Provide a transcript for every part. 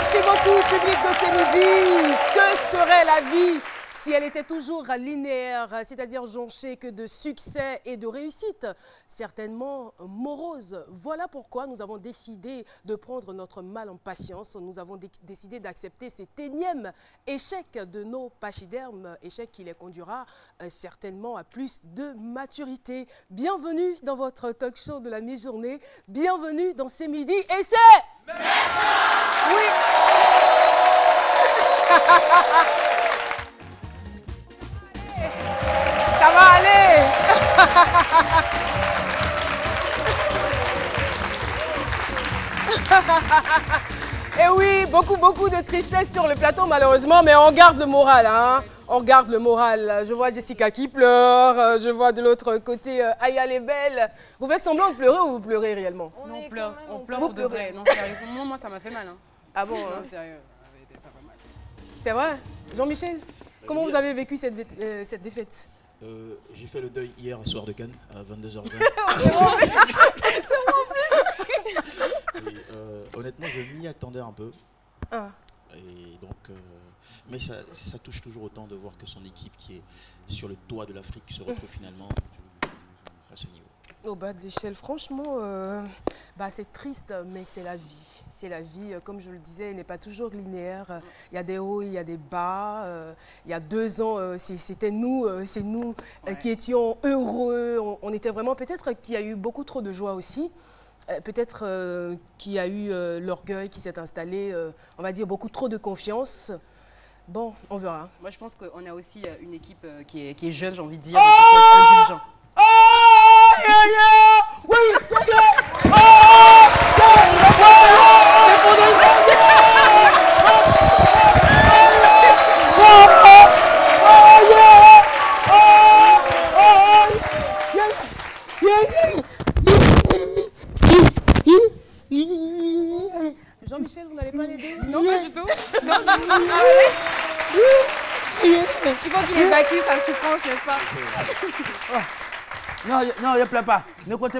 Merci beaucoup, public de ce midi. Que serait la vie si elle était toujours linéaire, c'est-à-dire jonchée que de succès et de réussite, certainement morose. Voilà pourquoi nous avons décidé de prendre notre mal en patience. Nous avons décidé d'accepter cet énième échec de nos pachydermes, échec qui les conduira certainement à plus de maturité. Bienvenue dans votre talk show de la mi-journée. Bienvenue dans ces midis. Et c'est... Oui. Ça va aller. Et oui, beaucoup de tristesse sur le plateau malheureusement, mais on garde le moral, hein. On garde le moral. Je vois Jessica qui pleure, je vois de l'autre côté Aya les belles. Vous faites semblant de pleurer ou vous pleurez réellement? On pleure pour de vrai. Non, sérieusement, moi ça m'a fait mal. Hein. Ah bon? Non, hein? sérieux, ça fait mal. C'est vrai? Jean-Michel, comment vous avez vécu cette défaite? J'ai fait le deuil hier soir de Cannes à 22h20. Honnêtement, je m'y attendais un peu. Ah. Et donc, mais ça touche toujours autant de voir que son équipe qui est sur le toit de l'Afrique se retrouve finalement à ce niveau. Au bas de l'échelle, franchement, c'est triste, mais c'est la vie. C'est la vie, comme je le disais, elle n'est pas toujours linéaire. Il y a des hauts, il y a des bas. Il y a 2 ans, c'était nous, c'est nous qui étions heureux. On était vraiment, peut-être qu'il y a eu beaucoup trop de joie aussi. Peut-être qu'il y a eu l'orgueil qui s'est installé, on va dire beaucoup trop de confiance. Bon, on verra. Moi, je pense qu'on a aussi une équipe qui est jeune, j'ai envie de dire, qui faut être indulgent. Jean-Michel, vous n'allez pas l'aider? Non, pas du tout. Non. Il faut qu'il évacue sa souffrance, n'est-ce pas? Non, je ne pleure pas. Ne comptez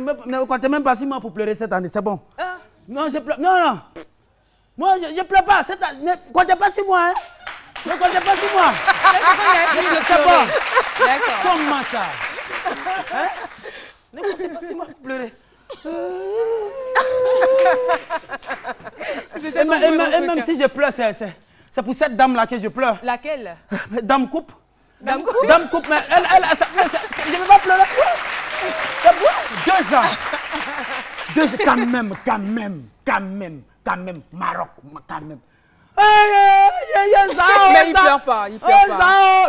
même pas sur moi pour pleurer cette année, c'est bon. Non, je pleure. Non. Moi, je ne pleure pas. Ne comptez pas sur moi. Hein. Ne comptez pas sur moi. C'est bon. D'accord. Comment ça? Hein? Ne comptez pas sur moi pour pleurer. Et même si je pleure, c'est pour cette dame-là que je pleure. Laquelle? Dame coupe. Dame coupe? Dame coupe, mais elle je ne vais pas pleurer. C'est bon. 2 ans. 2 ans, quand même. Maroc, quand même. Mais il pleure pas,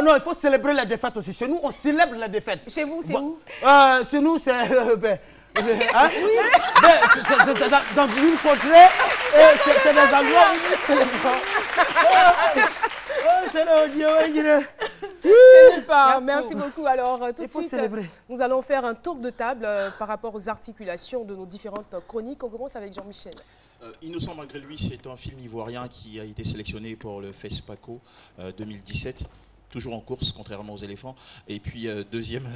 Non, il faut célébrer les défaites aussi. Chez nous, on célèbre les défaites. Chez vous, c'est où? Chez nous, c'est... dans une contrée, c'est des endroits où nous célébrons. C'est nulle part. Merci beaucoup. Alors, tout de suite, nous allons faire un tour de table par rapport aux articulations de nos différentes chroniques. On commence avec Jean-Michel. Innocent malgré lui, c'est un film ivoirien qui a été sélectionné pour le FESPACO 2017. Toujours en course, contrairement aux éléphants. Et puis, deuxième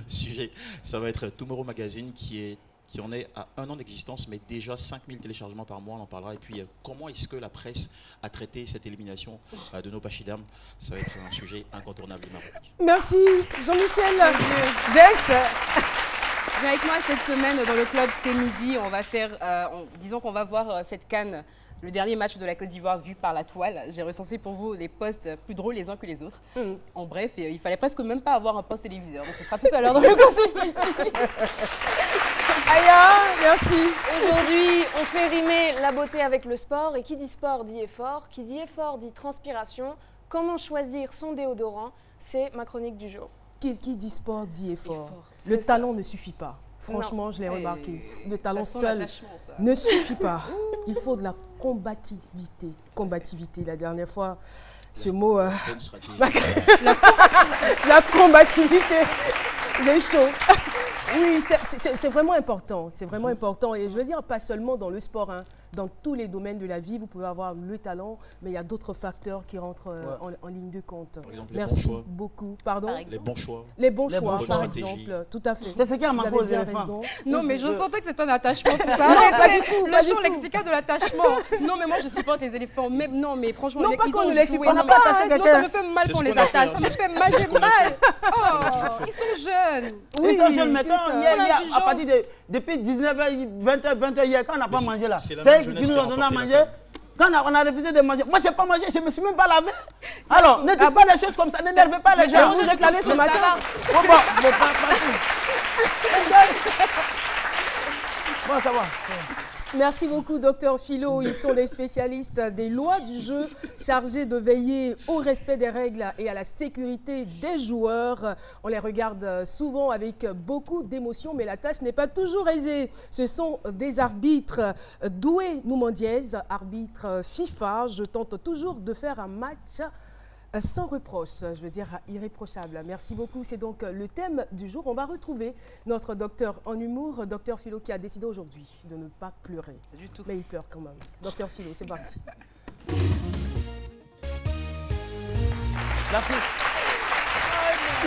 sujet, ça va être Tomorrow Magazine qui en est à 1 an d'existence, mais déjà 5000 téléchargements par mois, on en parlera. Et puis, comment est-ce que la presse a traité cette élimination de nos pachydermes? Ça va être un sujet incontournable de ma rubrique. Merci, Jean-Michel. Jess. Viens avec moi cette semaine dans le club C'est Midi. On va faire, disons qu'on va voir cette CAN, le dernier match de la Côte d'Ivoire vu par la toile. J'ai recensé pour vous les posts plus drôles les uns que les autres. En bref, il fallait presque même pas avoir un poste téléviseur. Donc ce sera tout à l'heure dans le club C'est Midi. Aya, merci. Aujourd'hui, on fait rimer la beauté avec le sport. Et qui dit sport dit effort. Qui dit effort dit transpiration. Comment choisir son déodorant? C'est ma chronique du jour. Qui dit sport dit effort. Le talent ne suffit pas. Franchement, je l'ai remarqué. Le talent seul ne suffit pas. Il faut de la combativité. Combativité, la dernière fois, ce mot... la combativité. J'ai eu chaud. Oui, c'est vraiment important. C'est vraiment important. Et je veux dire, pas seulement dans le sport, hein. Dans tous les domaines de la vie, vous pouvez avoir le talent, mais il y a d'autres facteurs qui rentrent en ligne de compte. Par exemple, Merci beaucoup. Pardon. Les bons choix. Les bons choix, bonnes par stratégies. exemple. Tout à fait. C'est ce qui a Vous manqué avez aux bien éléphants. raison. Non, mais je sentais que c'était un attachement, tout ça. Non, pas du tout, Le pas du champ tout. lexical de l'attachement. Non, mais moi, je supporte les éléphants. Mais, non, mais franchement, Non, pas ils qu'on ont ne les joué. supporte Non, pas, mais- hein. non, ça me fait mal C'est qu'on ce les qu'on a fait, attache. hein. Ça me fait mal, C'est ce j'ai qu'on a mal. fait. C'est ce qu'on a Oh, toujours fait. ils sont jeunes. Ils sont jeunes, mais c'est quand ça. il y a L'indulgence. à partir de depuis 19h, 20h hier, quand on n'a pas Mais mangé là, c'est la c'est même eux jeunesse qui nous qui a ont donné à remporté manger. la Quand on a refusé de manger, moi je n'ai pas mangé, je ne me suis même pas lavé. Alors, ne dites pas des choses comme ça, n'énervez pas les j'ai gens. mangé réclamé ce matin. Bon, pas tout. Bon, ça va. Merci beaucoup, docteur Philo. Ils sont des spécialistes des lois du jeu, chargés de veiller au respect des règles et à la sécurité des joueurs. On les regarde souvent avec beaucoup d'émotion, mais la tâche n'est pas toujours aisée. Ce sont des arbitres. Doué Noumandiez, arbitre FIFA. Je tente toujours de faire un match sans reproche, je veux dire irréprochable. Merci beaucoup. C'est donc le thème du jour. On va retrouver notre docteur en humour, docteur Philo, qui a décidé aujourd'hui de ne pas pleurer. Du tout. Mais il pleure quand même. Docteur Philo, c'est parti. Merci.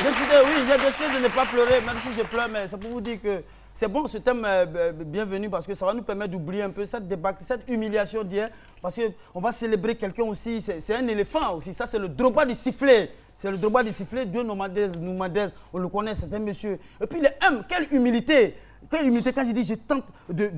J'ai décidé de ne pas pleurer, même si je pleure, mais c'est pour vous dire que c'est bon ce thème, bienvenue, parce que ça va nous permettre d'oublier un peu cette débâcle, cette humiliation d'hier, parce qu'on va célébrer quelqu'un aussi, c'est un éléphant aussi, ça c'est le Drogba du sifflet. C'est le Drogba du sifflet, Dieu Noumandiez, on le connaît, c'est un monsieur. Et puis il est humble, quelle humilité! Quelle humilité quand je dis je tente de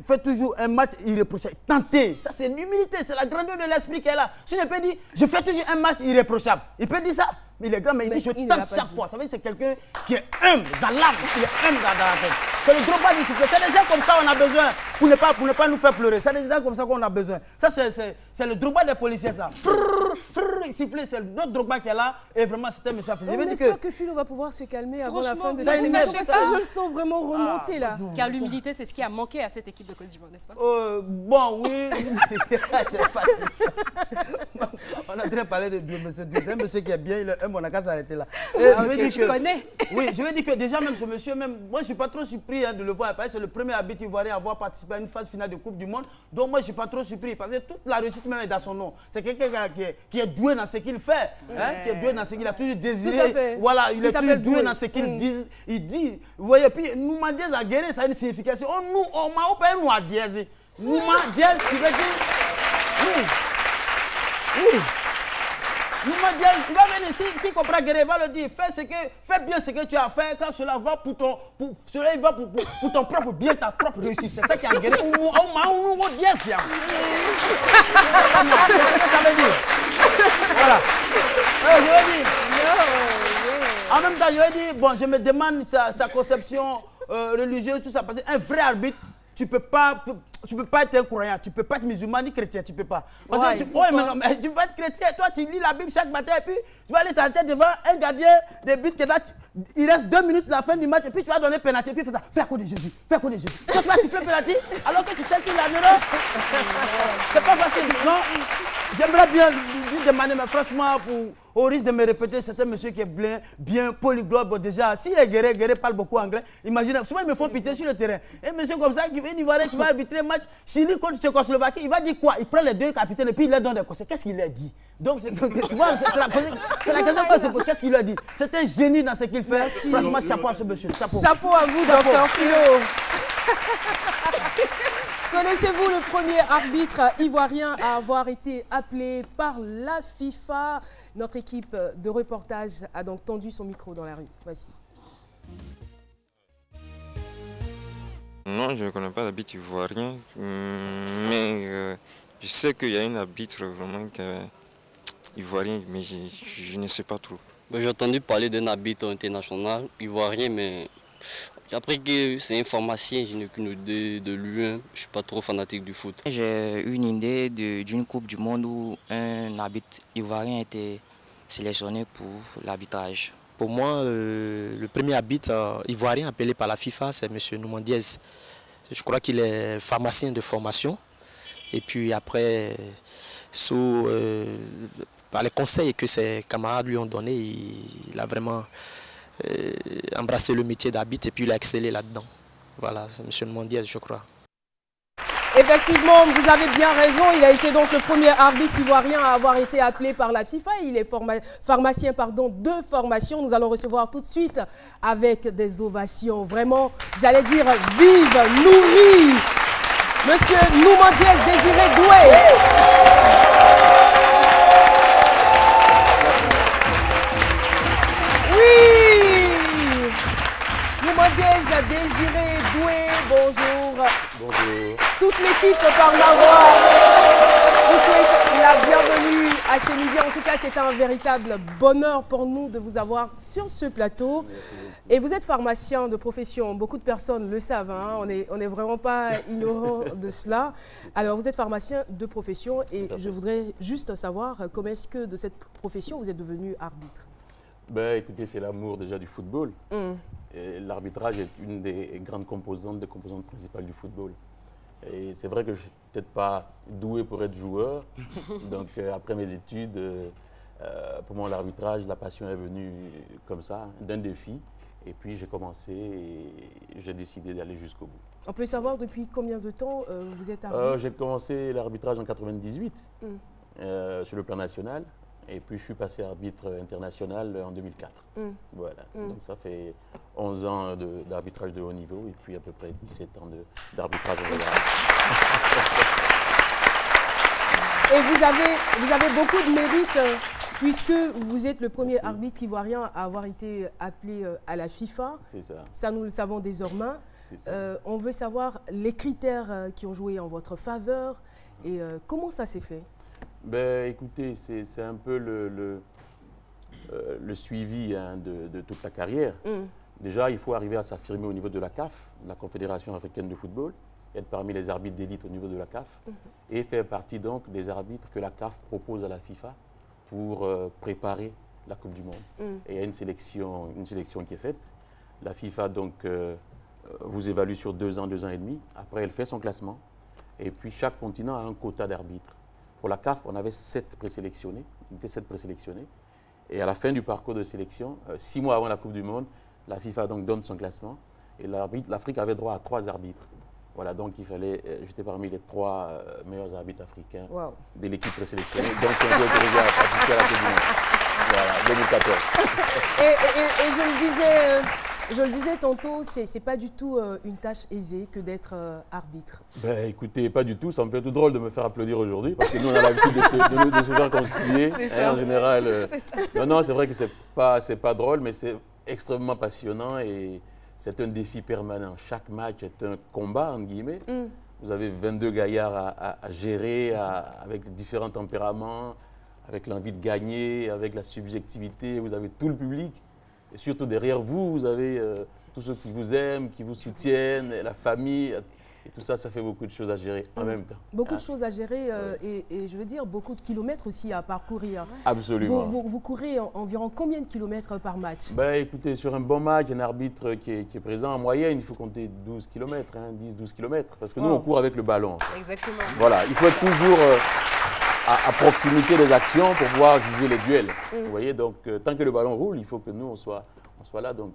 faire toujours un match irréprochable. Tenter, ça c'est l'humilité, c'est la grandeur de l'esprit qu'elle a. Si je peux dire, je fais toujours un match irréprochable. Il peut dire ça, mais il est grand, mais il dit je tente chaque fois. Ça veut dire que c'est quelqu'un qui est humble dans l'âme, il est humble dans la tête. C'est le Drogba du sifflet. C'est des gens comme ça qu'on a besoin pour ne pas nous faire pleurer. C'est des gens comme ça qu'on a besoin. Ça c'est le Drogba des policiers ça. Sifflet, c'est notre Drogba qui est là et vraiment c'était un monsieur. On espère que Philo va pouvoir se calmer avant la fin de ça cette émission, énerve. parce que je le sens vraiment remonter là. Car l'humilité, c'est ce qui a manqué à cette équipe de Côte d'Ivoire, n'est-ce pas? Bon, oui. On a très parlé de monsieur. C'est un monsieur qui est bien, il est humble, on a qu'à s'arrêter là. Tu connais. Oui, je veux dire que déjà, même ce monsieur, moi je ne suis pas trop surpris de le voir. Parce que c'est le premier arbitre ivoirien à avoir participé à une phase finale de Coupe du Monde. Donc moi je ne suis pas trop surpris parce que toute la réussite même est dans son nom. C'est quelqu'un qui est doué dans ce qu'il fait. Hein, qui est doué dans ce qu'il a toujours désiré. Voilà, il est toujours doué dans ce qu'il dit. Il dit, vous voyez, puis Noumandiez a guéri, ça a une signification. On m'a opéré Noumandiez. Noumandiez, qui veut dire. Oui. Oui. Noumandiez, il va venir, s'il comprend guérir, il va le dire, fais bien ce que tu as fait, quand cela va pour ton propre bien, ta propre réussite. C'est ça qui a guéri. Ça veut dire. Voilà. Je veux dire. En même temps, je veux dire, bon, je me demande sa conception religieuse, tout ça, parce qu'un vrai arbitre, tu peux pas être un croyant, tu peux pas être musulman ni chrétien, tu peux pas. Parce que tu peux être chrétien, toi tu lis la Bible chaque matin et puis tu vas aller t'arrêter devant un gardien de but que là, il reste 2 minutes la fin du match et puis tu vas donner pénalty et puis il fait ça, fais à cause de Jésus, fais à cause de Jésus. Quand tu vas siffler pénalty, alors que tu sais qu'il a non, c'est pas facile, non. J'aimerais bien lui demander, mais franchement, au risque de me répéter, c'est un monsieur qui est bien polyglotte. Bon, déjà, s'il est guéri parle beaucoup anglais. Imaginez, souvent ils me font pitié sur le terrain. Un monsieur comme ça qui vient d'Ivoire, qui va arbitrer un match Chili contre Tchécoslovaquie, il va dire quoi? Il prend les 2 capitaines et puis il leur donne des conseils. Qu'est-ce qu'il leur dit? Donc, souvent, c'est la question qu'on se pose. Qu'est-ce qu'il leur dit? C'est un génie dans ce qu'il fait. Merci. Franchement, chapeau à ce monsieur. Chapeau à vous, docteur Philo. Connaissez-vous le premier arbitre ivoirien à avoir été appelé par la FIFA? Notre équipe de reportage a donc tendu son micro dans la rue. Voici. Non, je ne connais pas l'arbitre ivoirien, mais je sais qu'il y a un arbitre vraiment ivoirien, mais je ne sais pas trop. J'ai entendu parler d'un arbitre international ivoirien, mais après que c'est un pharmacien, je n'ai aucune idée de lui, je ne suis pas trop fanatique du foot. J'ai une idée d'une Coupe du Monde où un arbitre ivoirien a été sélectionné pour l'arbitrage. Pour moi, le premier arbitre ivoirien appelé par la FIFA, c'est M. Noumandiez. Je crois qu'il est pharmacien de formation. Et puis après, par les conseils que ses camarades lui ont donnés, il a vraiment embrassé le métier d'arbitre et puis il a excellé là-dedans. Voilà, c'est M. Noumandiès, je crois. Effectivement, vous avez bien raison. Il a été donc le premier arbitre ivoirien à avoir été appelé par la FIFA. Il est pharmacien de formation. Nous allons recevoir tout de suite avec des ovations. Vraiment, j'allais dire vive, nourrie. Monsieur Noumandiès Désiré Doué. Oui. Noumandiès Désiré Doué, bonjour. Bonjour. Toute l'équipe par ma voix vous souhaite la bienvenue à ce midi. En tout cas, c'est un véritable bonheur pour nous de vous avoir sur ce plateau. Et vous êtes pharmacien de profession. Beaucoup de personnes le savent. Hein. On n'est vraiment pas ignorant de cela. Alors, vous êtes pharmacien de profession et je voudrais juste savoir comment est-ce que de cette profession vous êtes devenu arbitre. Ben, écoutez, c'est l'amour déjà du football. L'arbitrage est une des grandes composantes principales du football. Et c'est vrai que je ne suis peut-être pas doué pour être joueur. Donc après mes études, pour moi l'arbitrage, la passion est venue comme ça, d'un défi. Et puis j'ai commencé et j'ai décidé d'aller jusqu'au bout. On peut savoir depuis combien de temps vous êtes arbitre? J'ai commencé l'arbitrage en 98 sur le plan national. Et puis, je suis passé arbitre international en 2004. Voilà. Donc, ça fait 11 ans d'arbitrage de haut niveau et puis à peu près 17 ans d'arbitrage en général. Et vous avez beaucoup de mérite puisque vous êtes le premier arbitre ivoirien à avoir été appelé à la FIFA. C'est ça. Ça, nous le savons désormais. On veut savoir les critères qui ont joué en votre faveur et comment ça s'est fait? Ben, écoutez, c'est un peu le suivi de toute la carrière. Déjà, il faut arriver à s'affirmer au niveau de la CAF, la Confédération africaine de football, être parmi les arbitres d'élite au niveau de la CAF et faire partie donc des arbitres que la CAF propose à la FIFA pour préparer la Coupe du Monde. Et il y a une sélection qui est faite. La FIFA donc vous évalue sur 2 ans et demi. Après, elle fait son classement. Et puis, chaque continent a un quota d'arbitres. Pour la CAF, on avait 7 présélectionnés. On était 7 présélectionnés. Et à la fin du parcours de sélection, 6 mois avant la Coupe du Monde, la FIFA donc donne son classement. Et l'Afrique avait droit à 3 arbitres. Voilà, donc il fallait, j'étais parmi les 3 meilleurs arbitres africains de l'équipe présélectionnée. Donc on était autorisé à participer à la Coupe du Monde. Voilà, 2014. Et je le disais tantôt, c'est pas du tout une tâche aisée que d'être arbitre. Ben, écoutez, pas du tout. Ça me fait tout drôle de me faire applaudir aujourd'hui parce que nous, on a l'habitude de se faire conspuer. En général, non, c'est vrai que c'est pas drôle, mais c'est extrêmement passionnant et c'est un défi permanent. Chaque match est un combat, entre guillemets. Vous avez 22 gaillards à gérer avec différents tempéraments, avec l'envie de gagner, avec la subjectivité. Vous avez tout le public. Et surtout derrière vous, vous avez tous ceux qui vous aiment, qui vous soutiennent, la famille. Et tout ça, ça fait beaucoup de choses à gérer en même temps. Beaucoup de choses à gérer et je veux dire beaucoup de kilomètres aussi à parcourir. Absolument. Vous courez environ combien de kilomètres par match? Ben, écoutez, sur un bon match, un arbitre qui est présent, en moyenne, il faut compter 12 km, 10-12 km. Parce que nous, on court avec le ballon. Exactement. Voilà, il faut être toujours à proximité des actions pour pouvoir juger les duels. Vous voyez, donc tant que le ballon roule, il faut que nous, on soit là. Donc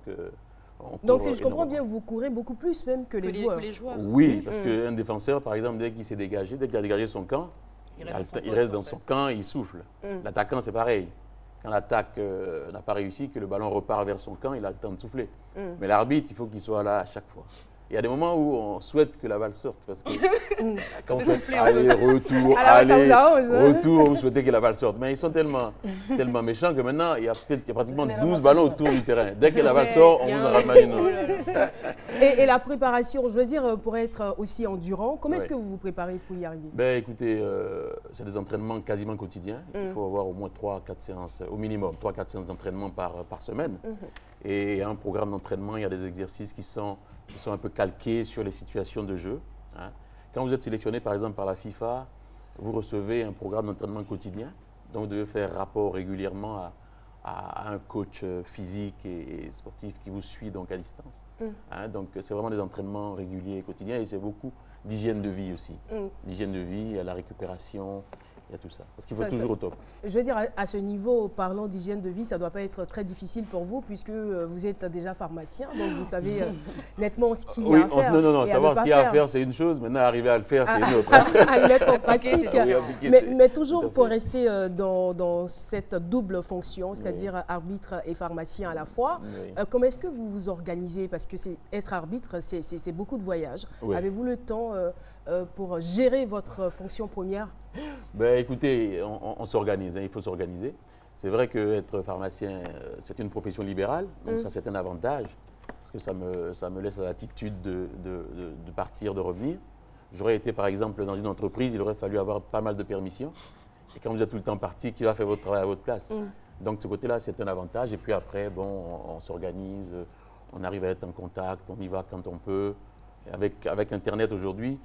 si je comprends bien, vous courez beaucoup plus même que les joueurs. Oui, parce qu'un défenseur, par exemple, dès qu'il s'est dégagé, dès qu'il a dégagé son camp, il reste dans son camp, il souffle. L'attaquant, c'est pareil. Quand l'attaque n'a pas réussi, que le ballon repart vers son camp, il a le temps de souffler. Mais l'arbitre, il faut qu'il soit là à chaque fois. Il y a des moments où on souhaite que la balle sorte parce que quand vous faites retour, vous souhaitez que la balle sorte. Mais ils sont tellement méchants que maintenant, il y a pratiquement 12 ballons autour du terrain. Dès que la balle sort, on vous en ramène une autre. Et la préparation, je veux dire, pour être aussi endurant, comment est-ce que vous vous préparez pour y arriver? Ben, écoutez, c'est des entraînements quasiment quotidiens. Il faut avoir au moins 3-4 séances, au minimum, 3-4 séances d'entraînement par semaine. Et il y a un programme d'entraînement, il y a des exercices qui sont un peu calqués sur les situations de jeu. Quand vous êtes sélectionné, par exemple, par la FIFA, vous recevez un programme d'entraînement quotidien. Donc, vous devez faire rapport régulièrement à un coach physique et sportif qui vous suit donc à distance. Donc, c'est vraiment des entraînements réguliers et quotidiens et c'est beaucoup d'hygiène de vie aussi. L'hygiène de vie, la récupération Il y a tout ça. Parce qu'il faut toujours au top. Je veux dire, à ce niveau, parlant d'hygiène de vie, ça ne doit pas être très difficile pour vous puisque vous êtes déjà pharmacien, donc vous savez nettement ce qu'il y a à faire. Non, savoir ce qu'il y a à faire, c'est une chose. Maintenant, arriver à le faire, c'est une autre. À le mettre en pratique. Mais toujours pour rester dans cette double fonction, c'est-à-dire arbitre et pharmacien à la fois, comment est-ce que vous vous organisez? Parce que être arbitre, c'est beaucoup de voyages. Avez-vous le temps pour gérer votre fonction première? Ben, écoutez, on s'organise, il faut s'organiser. C'est vrai qu'être pharmacien, c'est une profession libérale, donc ça c'est un avantage, parce que ça me laisse la latitude de partir, de revenir. J'aurais été par exemple dans une entreprise, il aurait fallu avoir pas mal de permissions. Et quand vous êtes tout le temps parti, qui va faire votre travail à votre place? Donc de ce côté-là, c'est un avantage. Et puis après, bon, on s'organise, on arrive à être en contact, on y va quand on peut. Avec Internet aujourd'hui,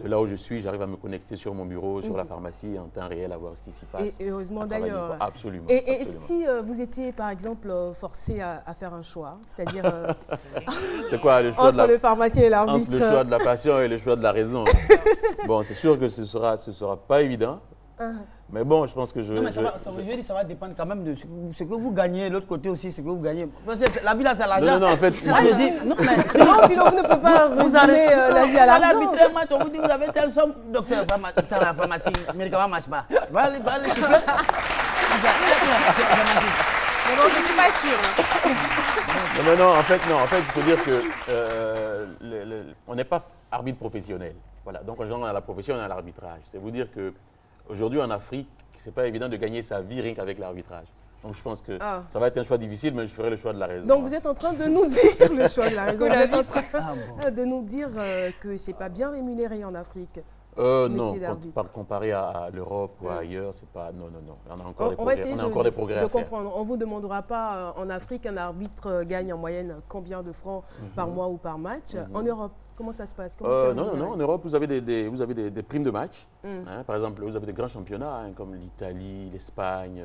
de là où je suis, j'arrive à me connecter sur mon bureau, sur la pharmacie, en temps réel, à voir ce qui s'y passe. Et heureusement d'ailleurs. Absolument. Et si vous étiez, par exemple, forcé à faire un choix, c'est-à-dire c'est quoi, le choix entre le pharmacien et l'arbitre? Entre le choix de la passion et le choix de la raison. Bon, c'est sûr que ce sera pas évident. Mais bon, je pense que je veux dire, ça va dépendre quand même de ce que vous gagnez, l'autre côté aussi, ce que vous gagnez. Parce que la vie là, c'est l'argent. Non, en fait. Sinon, vous ne pouvez pas résumer la vie à l'argent. À l'arbitre, on vous dit, vous avez telle somme, docteur, dans la pharmacie, le médicament ne marche pas. Va aller siffler. Non, je ne suis pas sûre. Non, en fait, il faut dire que on n'est pas arbitre professionnel. Voilà, donc on a la profession, on a l'arbitrage. C'est vous dire que aujourd'hui, en Afrique, ce n'est pas évident de gagner sa vie rien qu'avec l'arbitrage. Donc je pense que ça va être un choix difficile, mais je ferai le choix de la raison. Donc vous êtes en train de nous dire le choix de la raison. Vous êtes en train de nous dire que ce n'est pas bien rémunéré en Afrique. Non, comparé à l'Europe ou ailleurs, c'est pas. Non. On a encore des progrès à faire. Comprendre. On ne vous demandera pas en Afrique, un arbitre gagne en moyenne combien de francs par mois ou par match. En Europe, comment ça se passe? Non. En Europe, vous avez des primes de match. Hein, par exemple, vous avez des grands championnats comme l'Italie, l'Espagne,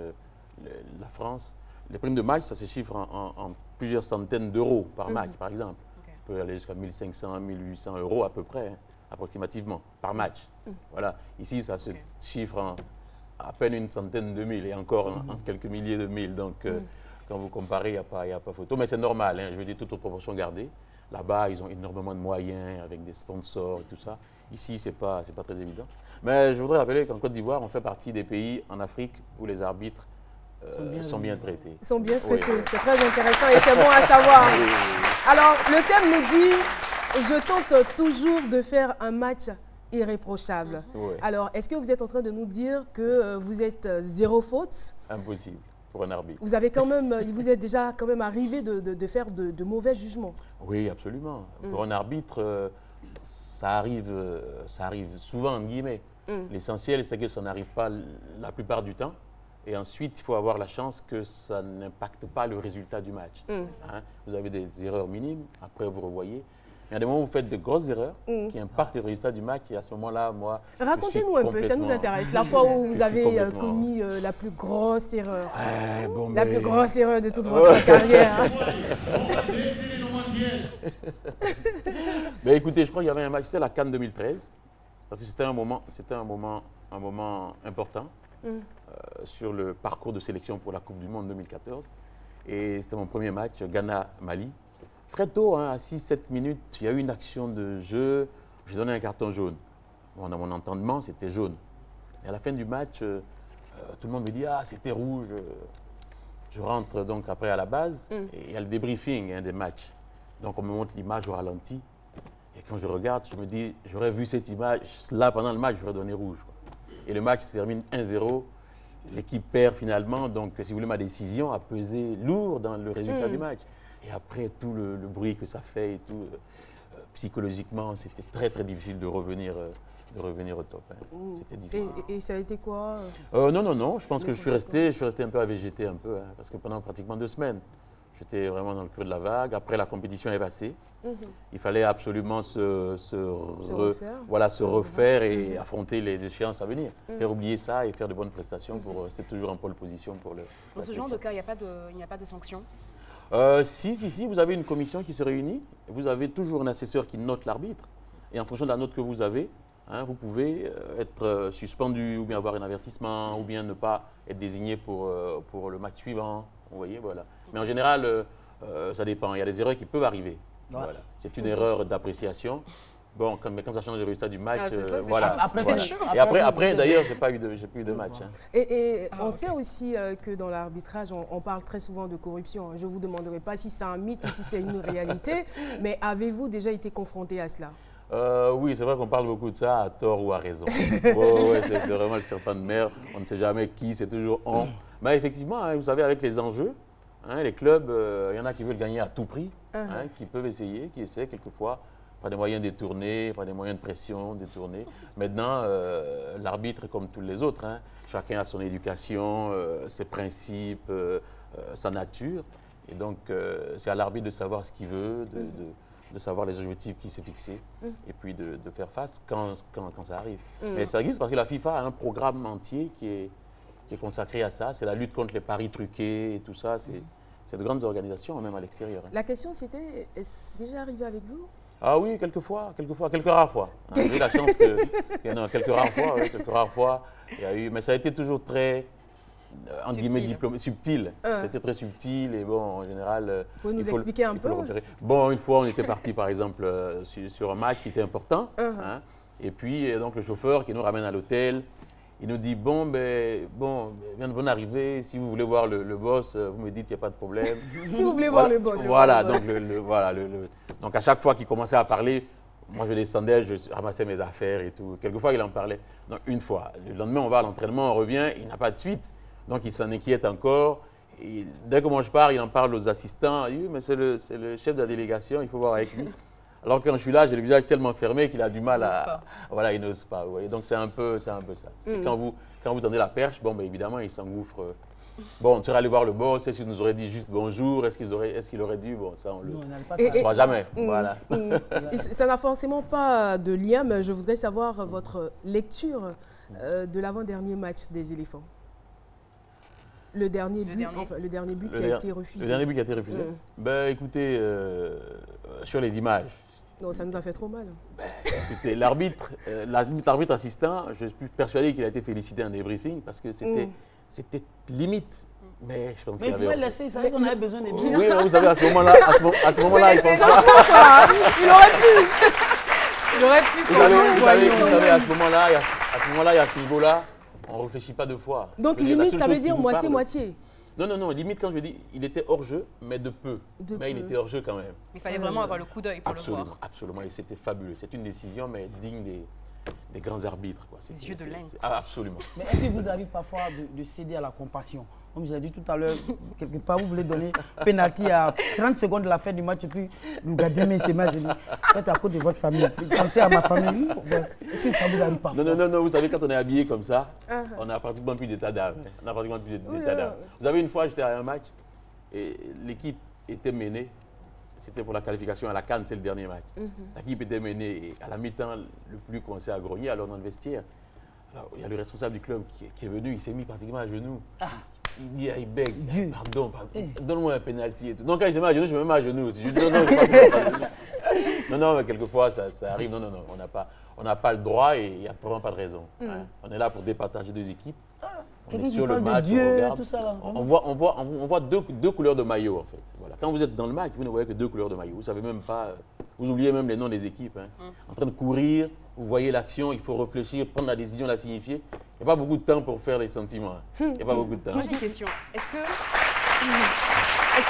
la France. Les primes de match, ça se chiffre en plusieurs centaines d'euros par match, par exemple. Ça peut aller jusqu'à 1500, 1800 euros à peu près. Hein, approximativement, par match. Voilà. Ici, ça se chiffre en à peine une centaine de mille et encore en quelques milliers de mille. Donc, quand vous comparez, il n'y a pas photo. Mais c'est normal, hein, je veux dire, toute proportion gardée. Là-bas, ils ont énormément de moyens avec des sponsors et tout ça. Ici, ce n'est pas très évident. Mais je voudrais rappeler qu'en Côte d'Ivoire, on fait partie des pays en Afrique où les arbitres sont bien traités. Sont bien traités, c'est très intéressant et c'est bon à savoir. Alors, le thème nous dit... Je tente toujours de faire un match irréprochable. Alors, est-ce que vous êtes en train de nous dire que vous êtes zéro faute? Impossible pour un arbitre. Vous avez quand même, il vous est déjà quand même arrivé de faire de mauvais jugements? Oui, absolument. Pour un arbitre, ça arrive souvent, entre guillemets. L'essentiel, c'est que ça n'arrive pas la plupart du temps. Et ensuite, il faut avoir la chance que ça n'impacte pas le résultat du match. Hein? Vous avez des erreurs minimes, après vous revoyez. Il y a des moments où vous faites de grosses erreurs qui impactent le résultat du match et à ce moment-là, moi, racontez-nous un peu, ça nous intéresse. La fois où vous avez commis la plus grosse erreur. Plus grosse erreur de toute votre carrière. Mais écoutez, je crois qu'il y avait un match, c'était la CAN 2013, parce que c'était un moment important sur le parcours de sélection pour la Coupe du Monde 2014. Et c'était mon premier match, Ghana-Mali. Très tôt, hein, à 6-7 minutes, il y a eu une action de jeu. J'ai donné un carton jaune. Bon, dans mon entendement, c'était jaune. Et à la fin du match, tout le monde me dit « Ah, c'était rouge ». Je rentre donc après à la base et il y a le débriefing des matchs. Donc on me montre l'image au ralenti. Et quand je regarde, je me dis « J'aurais vu cette image-là pendant le match, j'aurais donné rouge ». Et le match se termine 1-0. L'équipe perd finalement. Donc, si vous voulez, ma décision a pesé lourd dans le résultat du match. Et après, tout le bruit que ça fait et tout, psychologiquement, c'était très, très difficile de revenir au top. Hein. C'était difficile. Et ça a été quoi? Non. Je pense que je suis resté un peu à végéter un peu, hein, parce que pendant pratiquement 2 semaines, j'étais vraiment dans le creux de la vague. Après, la compétition est passée. Il fallait absolument se refaire et affronter les échéances à venir. Faire oublier ça et faire de bonnes prestations. C'est toujours en pole position pour le... Dans ce genre de cas, il n'y a pas de sanction? Si, vous avez une commission qui se réunit, vous avez toujours un assesseur qui note l'arbitre, et en fonction de la note que vous avez, hein, vous pouvez être suspendu ou bien avoir un avertissement ou bien ne pas être désigné pour le match suivant. Vous voyez, voilà. Mais en général, ça dépend. Il y a des erreurs qui peuvent arriver. Ouais. Voilà. C'est une erreur d'appréciation. Bon, mais quand ça change le résultat du match, voilà. Et après d'ailleurs, j'ai plus eu de match. Hein. Et on sait aussi que dans l'arbitrage, on parle très souvent de corruption. Je ne vous demanderai pas si c'est un mythe ou si c'est une réalité, mais avez-vous déjà été confronté à cela? Oui, c'est vrai qu'on parle beaucoup de ça, à tort ou à raison. Ouais, c'est vraiment le serpent de mer. On ne sait jamais qui, c'est toujours on. Mais effectivement, hein, vous savez, avec les enjeux, hein, les clubs, il y en a qui veulent gagner à tout prix, hein, qui peuvent essayer, qui essaient quelquefois, par des moyens détournés, par des moyens de pression détournés. Maintenant, l'arbitre est comme tous les autres. Hein. Chacun a son éducation, ses principes, sa nature. Et donc, c'est à l'arbitre de savoir ce qu'il veut, de savoir les objectifs qu'il s'est fixés et puis de faire face quand ça arrive. Mais ça existe parce que la FIFA a un programme entier qui est consacré à ça. C'est la lutte contre les paris truqués et tout ça. C'est de grandes organisations, même à l'extérieur. Hein. La question, c'était, est-ce déjà arrivé avec vous? Ah oui, quelques rares fois. Hein, j'ai eu la chance que non, quelques rares fois, il y a eu, mais ça a été toujours très, entre guillemets, subtil. C'était très subtil et bon, en général, vous pouvez nous expliquer un peu? Bon, une fois, on était parti, par exemple, sur un match qui était important, hein, et puis donc le chauffeur qui nous ramène à l'hôtel, il nous dit, bon, vient de bonne arrivée, si vous voulez voir le boss, vous me dites, il n'y a pas de problème. Si vous voulez voir le boss. Voilà, donc à chaque fois qu'il commençait à parler, moi je descendais, je ramassais mes affaires et tout. Quelquefois, il en parlait. Donc une fois, le lendemain, on va à l'entraînement, on revient, il n'a pas de suite. Donc il s'en inquiète encore. Et dès que moi je pars, il en parle aux assistants. Il dit, mais c'est le chef de la délégation, il faut voir avec lui. Alors quand je suis là, j'ai le visage tellement fermé qu'il a du mal à... Voilà, il n'ose pas. Vous voyez. Donc c'est un peu ça. Et quand vous tendez la perche, bon, évidemment, il s'engouffre. Bon, on serait allé voir le boss, est-ce qu'il nous aurait dit juste bonjour, est-ce qu'il aurait dit, bon, ça, on ne le saura jamais. Voilà. Ça n'a forcément pas de lien, mais je voudrais savoir votre lecture de l'avant-dernier match des éléphants. Le dernier but qui a été refusé. Le dernier but qui a été refusé. Ben, écoutez, sur les images. Non, ça nous a fait trop mal. Ben, écoutez, l'arbitre assistant, je suis persuadé qu'il a été félicité en débriefing parce que c'était limite. Mais je pense qu'il avait... Mais il pouvait laisser, il savait qu'on avait besoin des buts. Oui, mais vous savez, à ce moment-là, il pense pas. Il aurait pu. Vous savez, à ce moment-là, et à ce niveau-là, on ne réfléchit pas deux fois. Donc limite, ça veut dire moitié-moitié. Non, limite quand je dis, il était hors jeu, mais de peu. Mais il était hors jeu quand même. Il fallait vraiment avoir le coup d'œil pour le voir. Absolument, et c'était fabuleux. C'est une décision, mais digne des grands arbitres. Les yeux de lynx. Absolument. Mais est-ce qu'il vous arrive parfois de céder à la compassion? Comme je l'ai dit tout à l'heure, quelque part, vous voulez donner pénalty à 30 secondes de la fin du match et puis nous garder mes schémas. Je dis, faites à cause de votre famille. Pensez à ma famille. Est-ce que ça vous arrive parfois? Non, vous savez, quand on est habillé comme ça, on n'a pratiquement plus d'état d'âme. Vous savez, une fois, j'étais à un match et l'équipe était menée. C'était pour la qualification à la CAN, c'est le dernier match. L'équipe était menée et à la mi-temps, le public commençait à grogner. Alors dans le vestiaire, il y a le responsable du club qui est venu, il s'est mis pratiquement à genoux. Il dit, il beg, pardon, donne-moi un pénalty et tout. Donc quand il s'est mis à genoux, je me mets à genoux aussi. Je dis, non, mais quelquefois ça arrive. Non, on n'a pas le droit et il n'y a vraiment pas de raison. On est là pour départager deux équipes. On est sur le match, on regarde. Tout ça, là. On voit deux couleurs de maillot en fait. Voilà. Quand vous êtes dans le match, vous ne voyez que deux couleurs de maillot. Vous savez même pas, vous oubliez même les noms des équipes. En train de courir, vous voyez l'action, il faut réfléchir, prendre la décision, la signifier. Il n'y a pas beaucoup de temps pour faire les sentiments. Il n'y a pas beaucoup de temps. Moi j'ai une question. Est-ce que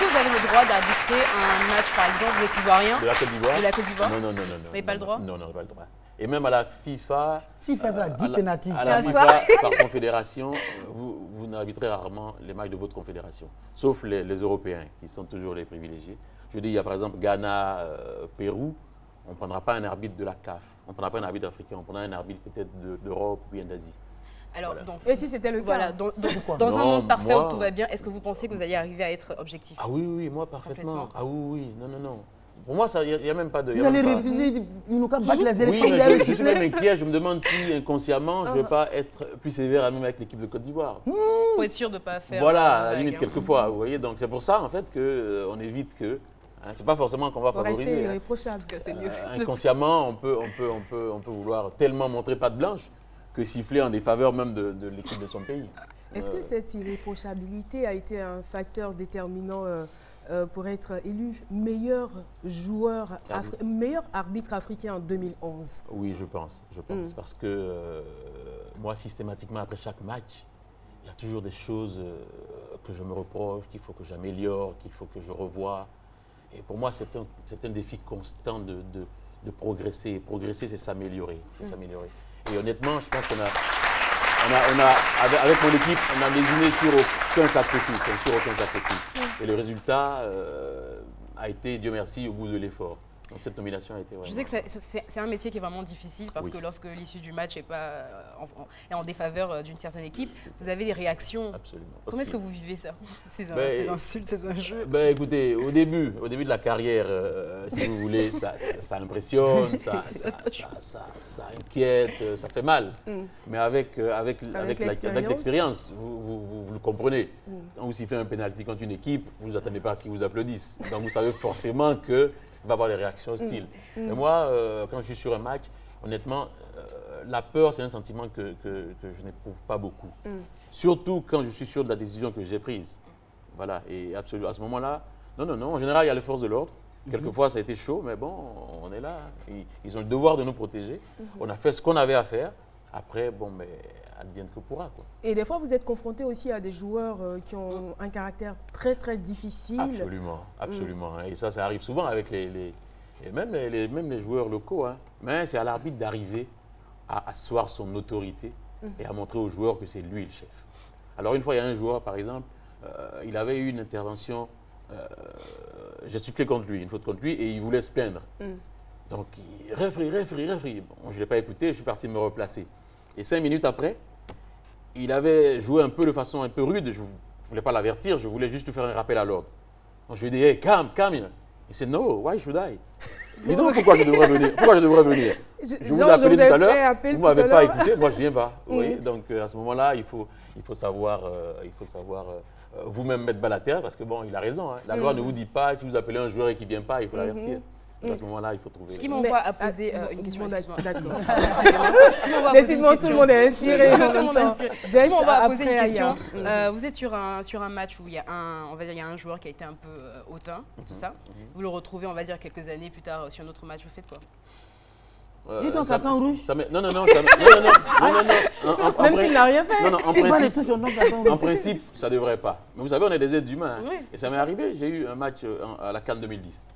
vous avez le droit d'arbitrer un match, par exemple, vous êtes ivoirien? De la Côte d'Ivoire? De la Côte d'Ivoire? Non. Vous n'avez pas le droit? Non, pas le droit. Et même à la FIFA, s'il fait ça, 10 pénalty. À la FIFA, par confédération, vous n'arbitrez rarement les matchs de votre confédération, sauf les Européens, qui sont toujours les privilégiés. Je dis, il y a par exemple Ghana, Pérou, on ne prendra pas un arbitre de la CAF, on ne prendra pas un arbitre africain, on prendra un arbitre peut-être d'Europe ou bien d'Asie. Alors, voilà. donc, et si c'était le cas? Voilà, dans un monde parfait où tout va bien, est-ce que vous pensez que vous allez arriver à être objectif? Ah oui, moi parfaitement. Ah oui, non. Pour moi, il n'y a même pas de... Vous allez refuser, ils nous battre les éléphants. Oui, mais je suis même inquiet, je me demande si inconsciemment, je ne vais pas être plus sévère même avec l'équipe de Côte d'Ivoire. Pour être sûr de ne pas faire... Voilà, à la limite quelquefois, vous voyez. Donc c'est pour ça en fait qu'on évite que Hein, c'est pas forcément qu'on va favoriser. Rester irréprochable. Inconsciemment, on peut vouloir tellement montrer patte blanche que siffler en défaveur même de l'équipe de son pays. Est-ce que cette irréprochabilité a été un facteur déterminant pour être élu meilleur joueur, meilleur arbitre africain en 2011? Oui, je pense. Parce que moi, systématiquement, après chaque match, il y a toujours des choses que je me reproche, qu'il faut que j'améliore, qu'il faut que je revoie. Et pour moi, c'est un défi constant de progresser. Progresser, c'est s'améliorer. Et honnêtement, je pense avec mon équipe, on n'a désigné sur aucun sacrifice. Et le résultat a été, Dieu merci, au bout de l'effort. Donc cette nomination a été vraiment... Je sais que c'est un métier qui est vraiment difficile parce que lorsque l'issue du match est en défaveur d'une certaine équipe, vous avez des réactions. Absolument. Comment est-ce que vous vivez ça, ces insultes, ces injures? Écoutez, au début de la carrière, si vous voulez, ça impressionne, ça inquiète, ça fait mal. Mais avec l'expérience, vous le comprenez. Quand vous sifflez un pénalty contre une équipe, vous ne vous attendez pas à ce qu'ils vous applaudissent. Donc vous savez forcément que il va y avoir des réactions hostiles. Mais moi, quand je suis sur un match, honnêtement, la peur, c'est un sentiment que je n'éprouve pas beaucoup. Surtout quand je suis sûr de la décision que j'ai prise. Voilà, et absolument, à ce moment-là, non, en général, il y a les forces de l'ordre. Quelquefois, ça a été chaud, mais bon, on est là. Ils ont le devoir de nous protéger. On a fait ce qu'on avait à faire. Après, bon, mais advienne que pourra, quoi. Et des fois, vous êtes confronté aussi à des joueurs qui ont un caractère très, très difficile. Absolument. Et ça arrive souvent avec même les joueurs locaux. Hein. Mais c'est à l'arbitre d'arriver à asseoir son autorité et à montrer aux joueurs que c'est lui le chef. Alors, une fois, il y a un joueur, par exemple, il avait eu une intervention, j'ai sifflé contre lui, une faute contre lui, et il voulait se plaindre. Donc, referee. Bon, je ne l'ai pas écouté, je suis parti me replacer. Et 5 minutes après, il avait joué un peu de façon un peu rude. Je ne voulais pas l'avertir, je voulais juste lui faire un rappel à l'ordre. Donc je lui ai dit, hey, calm. Il s'est dit, no, why should I? Mais donc, pourquoi je devrais venir? Je vous ai appelé tout à l'heure, vous ne m'avez pas écouté, moi je ne viens pas. Vous voyez. Donc à ce moment-là, il faut savoir vous-même mettre balle à terre, parce que bon, il a raison. Hein. La loi ne vous dit pas, si vous appelez un joueur et qu'il ne vient pas, il faut l'avertir. À ce moment-là, il faut trouver... Ce qui m'envoie à poser une question. D'accord. Décidément, tout le monde est inspiré. Tout le monde est inspiré. Ce qui m'envoie à poser une question. Vous êtes sur un match où il y a un joueur qui a été un peu hautain, tout ça. Vous le retrouvez, on va dire, quelques années plus tard sur un autre match. Vous faites quoi? Dis donc, carton rouge. Non. Même s'il n'a rien fait. En principe, ça ne devrait pas. Mais vous savez, on est des êtres humains. Et ça m'est arrivé. J'ai eu un match à la CAN 2010.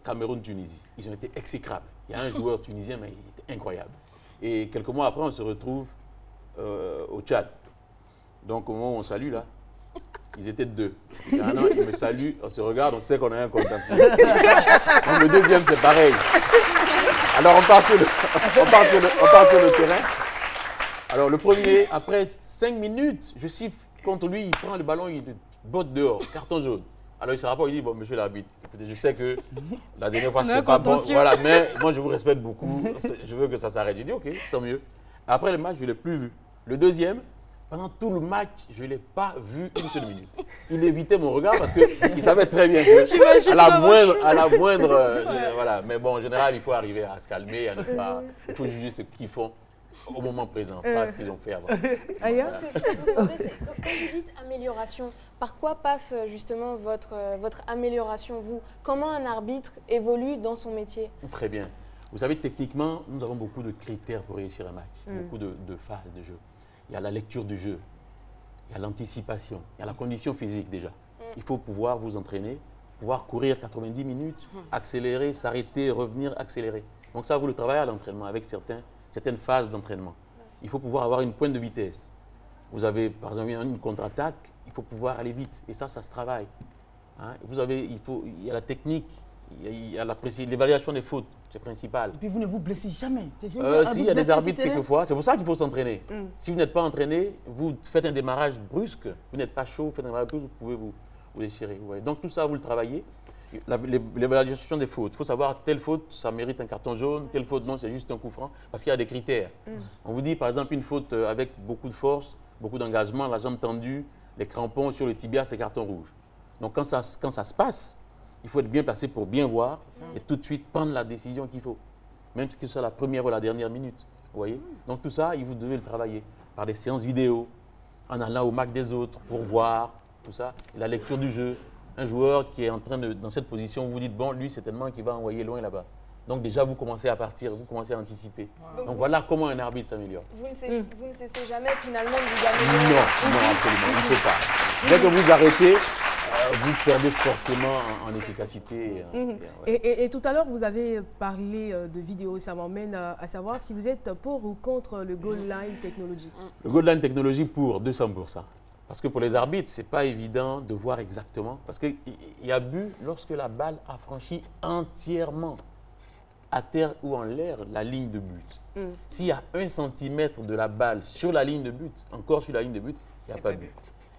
Cameroun-Tunisie. Ils ont été exécrables. Il y a un joueur tunisien, mais il était incroyable. Et quelques mois après, on se retrouve au Tchad. Donc, au moment où on salue, là, ils étaient 2. Ils me saluent, on se regarde, on sait qu'on a un contentieux. Donc, le deuxième, c'est pareil. Alors, on part sur le terrain. Alors, le premier, après 5 minutes, je siffle contre lui, il prend le ballon, il botte dehors, carton jaune. Alors, il se rapporte, il dit, bon, monsieur l'arbitre, je sais que la dernière fois, c'était pas bon. Voilà, mais moi, je vous respecte beaucoup. Je veux que ça s'arrête. J'ai dit, OK, tant mieux. Après le match, je ne l'ai plus vu. Le deuxième, pendant tout le match, je ne l'ai pas vu une seule minute. Il évitait mon regard parce qu'il savait très bien que à la moindre voilà. Mais bon, en général, il faut arriver à se calmer, à ne pas... Il faut juger ce qu'ils font au moment présent, pas ce qu'ils ont fait avant. Ailleurs, quand vous dites amélioration, par quoi passe justement votre amélioration, vous? Comment un arbitre évolue dans son métier? Très bien. Vous savez, techniquement, nous avons beaucoup de critères pour réussir un match, beaucoup de phases de jeu. Il y a la lecture du jeu, il y a l'anticipation, il y a la condition physique déjà. Il faut pouvoir vous entraîner, pouvoir courir 90 minutes, accélérer, s'arrêter, revenir, accélérer. Donc ça, vous le travaillez à l'entraînement avec certaines phases d'entraînement. Il faut pouvoir avoir une pointe de vitesse. Vous avez, par exemple, une contre-attaque, il faut pouvoir aller vite. Et ça se travaille. Hein? Il y a la technique, il y a l'évaluation des fautes, c'est principal. Et puis vous ne vous blessez jamais. Si, il y a des arbitres quelquefois. C'est pour ça qu'il faut s'entraîner. Si vous n'êtes pas entraîné, vous faites un démarrage brusque, vous n'êtes pas chaud, vous faites un démarrage brusque, vous pouvez vous déchirer. Vous voyez. Donc tout ça, vous le travaillez. L'évaluation des fautes. Il faut savoir, telle faute, ça mérite un carton jaune, telle faute, non, c'est juste un coup franc, parce qu'il y a des critères. On vous dit, par exemple, une faute avec beaucoup de force, beaucoup d'engagement, la jambe tendue, les crampons sur le tibia, c'est carton rouge. Donc quand ça se passe, Il faut être bien placé pour bien voir et tout de suite prendre la décision qu'il faut. Même si ce soit la première ou la dernière minute. Vous voyez? Donc tout ça, vous devez le travailler par des séances vidéo, en allant au match des autres pour voir tout ça. La lecture du jeu. Un joueur qui est en train de, dans cette position, vous dites, bon, lui, c'est tellement qu'il va envoyer loin là-bas. Donc déjà, vous commencez à partir, vous commencez à anticiper. Wow. Donc voilà comment un arbitre s'améliore. Vous ne cessez jamais finalement de vous améliorer. Non, absolument, il ne faut pas. Dès que vous arrêtez, vous perdez forcément en efficacité. Et tout à l'heure, vous avez parlé de vidéo. Ça m'emmène à savoir si vous êtes pour ou contre le goal line technology. Le goal line technology pour 200%. Parce que pour les arbitres, ce n'est pas évident de voir exactement. Parce qu'il y a but lorsque la balle a franchi entièrement à terre ou en l'air la ligne de but. S'il y a 1 centimètre de la balle sur la ligne de but, encore sur la ligne de but, il n'y a pas but.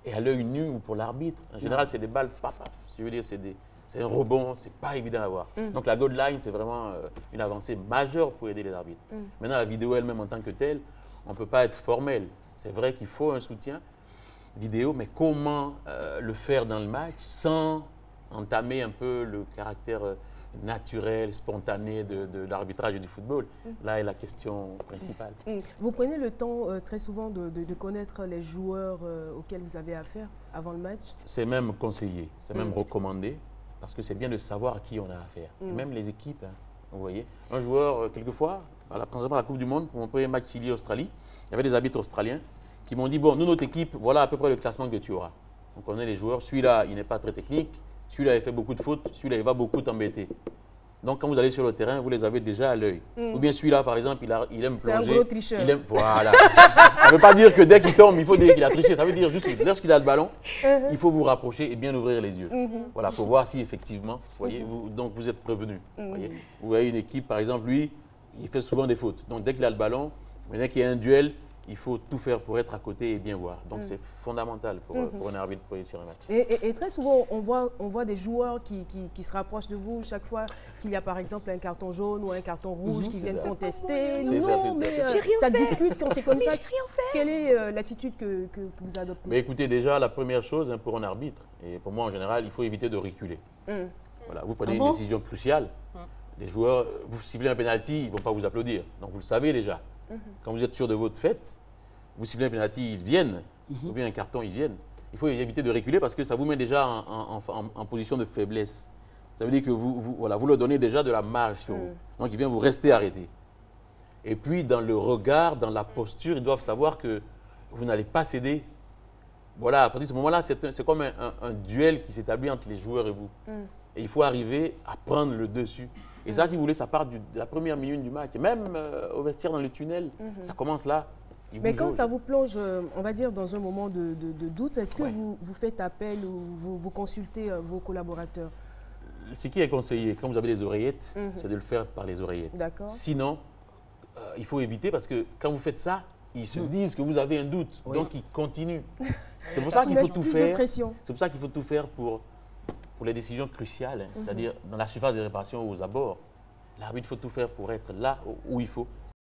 Et à l'œil nu ou pour l'arbitre, en général, c'est des balles paf. Je veux dire, c'est un rebond, c'est pas évident à voir. Donc la goal line, c'est vraiment une avancée majeure pour aider les arbitres. Maintenant, la vidéo elle-même en tant que telle, on ne peut pas être formel. C'est vrai qu'il faut un soutien vidéo, mais comment le faire dans le match sans entamer un peu le caractère naturel, spontané de l'arbitrage et du football. Là est la question principale. Vous prenez le temps très souvent de connaître les joueurs auxquels vous avez affaire avant le match? C'est même conseillé, c'est même recommandé, parce que c'est bien de savoir à qui on a affaire. Et même les équipes, hein, vous voyez. Un joueur, quelquefois, par exemple à la Coupe du Monde, pour mon premier match Chili-Australie, il y avait des arbitres australiens qui m'ont dit, bon, nous, notre équipe, voilà à peu près le classement que tu auras. On connaît les joueurs, celui-là, il n'est pas très technique, celui-là, il fait beaucoup de fautes, celui-là, il va beaucoup t'embêter. Donc, quand vous allez sur le terrain, vous les avez déjà à l'œil. Ou bien celui-là, par exemple, il aime plonger. C'est un gros tricheur. Voilà. Ça ne veut pas dire que dès qu'il tombe, il faut dire qu'il a triché. Ça veut dire juste que lorsqu'il a le ballon, il faut vous rapprocher et bien ouvrir les yeux. Voilà, pour voir si effectivement, voyez, donc vous êtes prévenu. Vous voyez une équipe, par exemple, lui, il fait souvent des fautes. Donc, dès qu'il a le ballon, dès qu'il y a un duel, il faut tout faire pour être à côté et bien voir. Donc, c'est fondamental pour un arbitre pour réussir un match. Et très souvent, on voit des joueurs qui se rapprochent de vous chaque fois qu'il y a, par exemple, un carton jaune ou un carton rouge qui viennent contester. Non, mais ça discute quand c'est comme ça. Quelle est l'attitude que vous adoptez? Mais écoutez, déjà, la première chose pour un arbitre, et pour moi en général, il faut éviter de reculer. Voilà, vous prenez une décision cruciale. Les joueurs, vous sifflez un penalty, ils ne vont pas vous applaudir. Donc, vous le savez déjà. Quand vous êtes sûr de votre fête, vous sifflez un penalty, ils viennent, ou bien un carton, ils viennent. Il faut éviter de reculer parce que ça vous met déjà en position de faiblesse. Ça veut dire que vous leur donnez déjà de la marge sur vous. Donc, il vient vous rester arrêté. Et puis, dans le regard, dans la posture, ils doivent savoir que vous n'allez pas céder. Voilà, à partir de ce moment-là, c'est comme un duel qui s'établit entre les joueurs et vous. Et il faut arriver à prendre le dessus. Et ça, si vous voulez, ça part de la première minute du match. Et même au vestiaire, dans le tunnel, ça commence là. Mais quand ça vous plonge, on va dire, dans un moment de doute, est-ce que vous faites appel ou vous consultez vos collaborateurs? Ce qui est conseillé, quand vous avez les oreillettes, c'est de le faire par les oreillettes. Sinon, il faut éviter parce que quand vous faites ça, ils se disent que vous avez un doute. Donc, ils continuent. C'est pour ça qu'il faut tout faire. C'est pour ça qu'il faut tout faire pour les décisions cruciales, c'est-à-dire dans la surface de réparation ou aux abords. L'arbitre, il faut tout faire pour être là où il faut